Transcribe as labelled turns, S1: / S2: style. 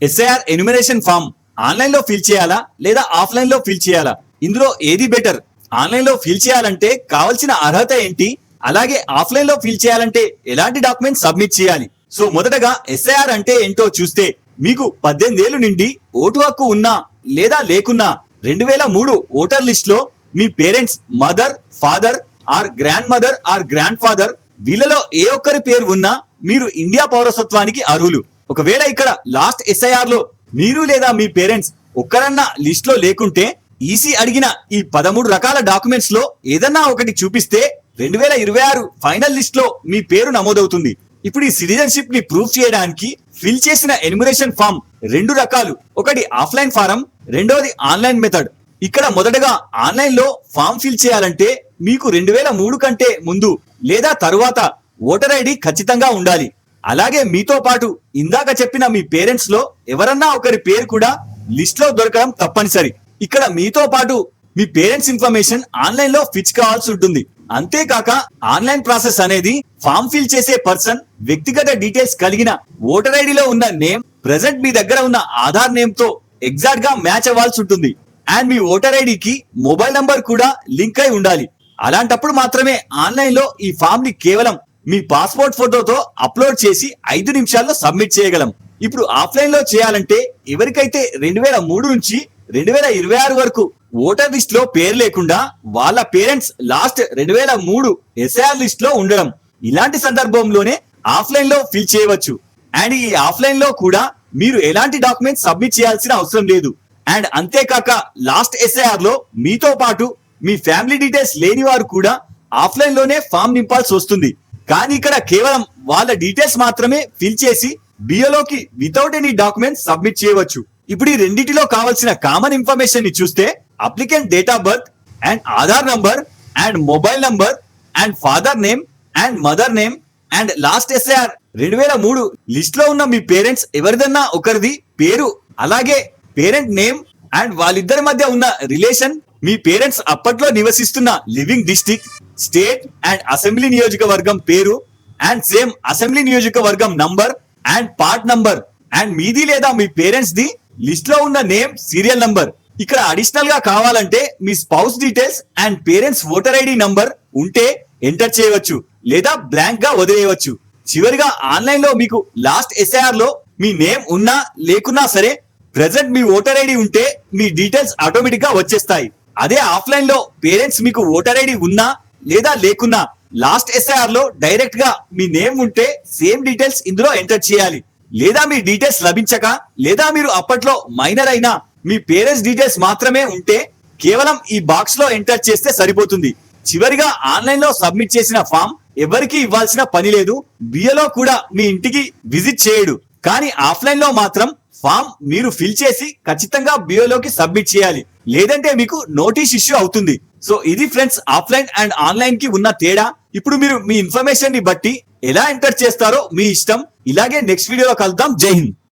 S1: SIR enumeration form online లో fill చేయాలా లేదా ఆఫ్లైన్ లో ఫిల్ చేయాలా? ఇందులో ఏది బెటర్? ఆన్లైన్ లో ఫిల్ చేయాలంటే కావాల్సిన అర్హత ఏంటి? అలాగే ఆఫ్లైన్ లో ఫిల్ చేయాలంటే ఎలాంటి డాక్యుమెంట్స్ సబ్మిట్ చేయాలి? సో మొదటగా ఎస్ఐఆర్ అంటే ఏంటో చూస్తే, మీకు 18 ఏళ్లు నిండి ఓటు హక్కు ఉన్నా లేదా లేకున్నా 2003 ఓటర్ లిస్ట్ లో మీ parents mother, father or grand mother or grand father వీళ్ళలో ఏ ఒక్కరి పేరు ఉన్నా మీరు ఇండియా పౌరసత్వానికి అర్హులు. ఒకవేళ ఇక్కడ లాస్ట్ ఎస్ఐఆర్ లో మీరు లేదా మీ పేరెంట్స్ ఒక్కరన్నా లిస్ట్ లో లేకుంటే ఈసీ అడిగిన ఈ 13 రకాల డాక్యుమెంట్స్ లో ఏదన్నా ఒకటి చూపిస్తే 2026 ఫైనల్ లిస్ట్ లో మీ పేరు నమోదవుతుంది. ఇప్పుడు ఈ సిటిజన్షిప్ ని ప్రూవ్ చేయడానికి ఫిల్ చేసిన ఎన్యుమరేషన్ ఫామ్ 2 రకాలు. ఒకటి ఆఫ్లైన్ ఫారం, రెండోది ఆన్లైన్ మెథడ్. ఇక్కడ మొదటగా ఆన్లైన్ లో ఫామ్ ఫిల్ చేయాలంటే మీకు 2003 కంటే ముందు లేదా తరువాత ఓటర్ ఐడి ఖచ్చితంగా ఉండాలి. అలాగే మీతో పాటు ఇందాక చెప్పిన మీ పేరెంట్స్ లో ఎవరన్నా ఒకరి పేరు కూడా లిస్ట్ లో దొరకడం తప్పనిసరి. ఇక్కడ మీతో పాటు మీ పేరెంట్స్ ఇన్ఫర్మేషన్ ఆన్లైన్ లో ఫిచ్ కావాల్సి ఉంటుంది. అంతేకాక ఆన్లైన్ ప్రాసెస్ అనేది ఫామ్ ఫిల్ చేసే పర్సన్ వ్యక్తిగత డీటెయిల్స్ కలిగిన ఓటర్ ఐడిలో ఉన్న నేమ్ ప్రెసెంట్ మీ దగ్గర ఉన్న ఆధార్ నేమ్ తో ఎగ్జాక్ట్ గా మ్యాచ్ అవ్వాల్సి ఉంటుంది. అండ్ మీ ఓటర్ ఐడికి మొబైల్ నంబర్ కూడా లింక్ అయి ఉండాలి. అలాంటప్పుడు మాత్రమే ఆన్లైన్ లో ఈ ఫామ్ ని కేవలం మీ పాస్పోర్ట్ ఫోటోతో అప్లోడ్ చేసి 5 నిమిషాల్లో సబ్మిట్ చేయగలం. ఇప్పుడు ఆఫ్లైన్ లో చేయాలంటే ఎవరికైతే 2003 నుంచి 2026 వరకు ఓటర్ లిస్ట్ లో పేరు లేకుండా వాళ్ళ పేరెంట్స్ లాస్ట్ 2003 ఎస్ఐఆర్ లిస్ట్ లో ఉండడం, ఇలాంటి సందర్భంలోనే ఆఫ్లైన్ లో ఫిల్ చేయవచ్చు. అండ్ ఈ ఆఫ్లైన్ లో కూడా మీరు ఎలాంటి డాక్యుమెంట్స్ సబ్మిట్ చేయాల్సిన అవసరం లేదు. అండ్ అంతేకాక లాస్ట్ ఎస్ఐఆర్ లో మీతో పాటు మీ ఫ్యామిలీ డీటెయిల్స్ లేని వారు కూడా ఆఫ్లైన్ లోనే ఫామ్ నింపాల్సి వస్తుంది. కానీ ఇక్కడ కేవలం వాళ్ళ డీటెయిల్స్ మాత్రమే ఫిల్ చేసి బియోలోకి వితౌట్ ఎనీ డాక్యుమెంట్స్ సబ్మిట్ చేయవచ్చు. ఇప్పుడు ఈ రెండింటిలో కావాల్సిన కామన్ ఇన్ఫర్మేషన్ ని చూస్తే applicant date of birth and Aadhaar number and mobile number and father name and mother name and last SIR 2003 list లో ఉన్న మీ పేరెంట్స్ ఎవరిదన్నా ఒకరిది పేరు, అలాగే పేరెంట్ నేమ్ అండ్ వాళ్ళిద్దరి మధ్య ఉన్న రిలేషన్, మీ పేరెంట్స్ అప్పట్లో నివసిస్తున్న living district, state and assembly నియోజకవర్గం పేరు అండ్ సేమ్ అసెంబ్లీ నియోజకవర్గం number and part number and మీది లేదా మీ పేరెంట్స్ ది లిస్ట్ లో ఉన్న నేమ్, సీరియల్ నంబర్. ఇక్కడ అడిషనల్ గా కావాలంటే మీ spouse details and parents voter ID number ఉంటే ఎంటర్ చేయవచ్చు లేదా బ్లాంక్ గా వదిలేయవచ్చు. చివరిగా ఆన్లైన్ లో మీకు లాస్ట్ ఎస్ఐఆర్ లో మీ నేమ్ ఉన్నా లేకున్నా సరే ప్రెసెంట్ మీ ఓటర్ ఐడి ఉంటే మీ డీటెయిల్స్ ఆటోమేటిక్ గా వచ్చేస్తాయి. అదే ఆఫ్లైన్ లో పేరెంట్స్ మీకు ఓటర్ ఐడి ఉన్నా లేదా లేకున్నా లాస్ట్ ఎస్ఐఆర్ లో డైరెక్ట్ గా మీ నేమ్ ఉంటే సేమ్ డీటెయిల్స్ ఇందులో ఎంటర్ చేయాలి. లేదా మీ డీటెయిల్స్ లభించక లేదా మీరు అప్పట్లో మైనర్ అయినా మీ పేరెంట్స్ డీటెయిల్స్ మాత్రమే ఉంటే కేవలం ఈ బాక్స్ లో ఎంటర్ చేస్తే సరిపోతుంది. చివరిగా ఆన్లైన్ లో సబ్మిట్ చేసిన ఫామ్ ఎవరికి ఇవ్వాల్సిన పని లేదు. బిఏలో కూడా మీ ఇంటికి విజిట్ చేయడు. కానీ ఆఫ్లైన్ లో మాత్రం ఫామ్ మీరు ఫిల్ చేసి ఖచ్చితంగా బియోలోకి సబ్మిట్ చేయాలి, లేదంటే మీకు నోటీస్ ఇష్యూ అవుతుంది. సో ఇది ఫ్రెండ్స్ ఆఫ్లైన్ అండ్ ఆన్లైన్ కి ఉన్న తేడా. ఇప్పుడు మీరు మీ ఇన్ఫర్మేషన్ ని బట్టి ఎలా ఎంటర్ చేస్తారో మీ ఇష్టం. ఇలాగే నెక్స్ట్ వీడియోలో కలుద్దాం. జై హింద్.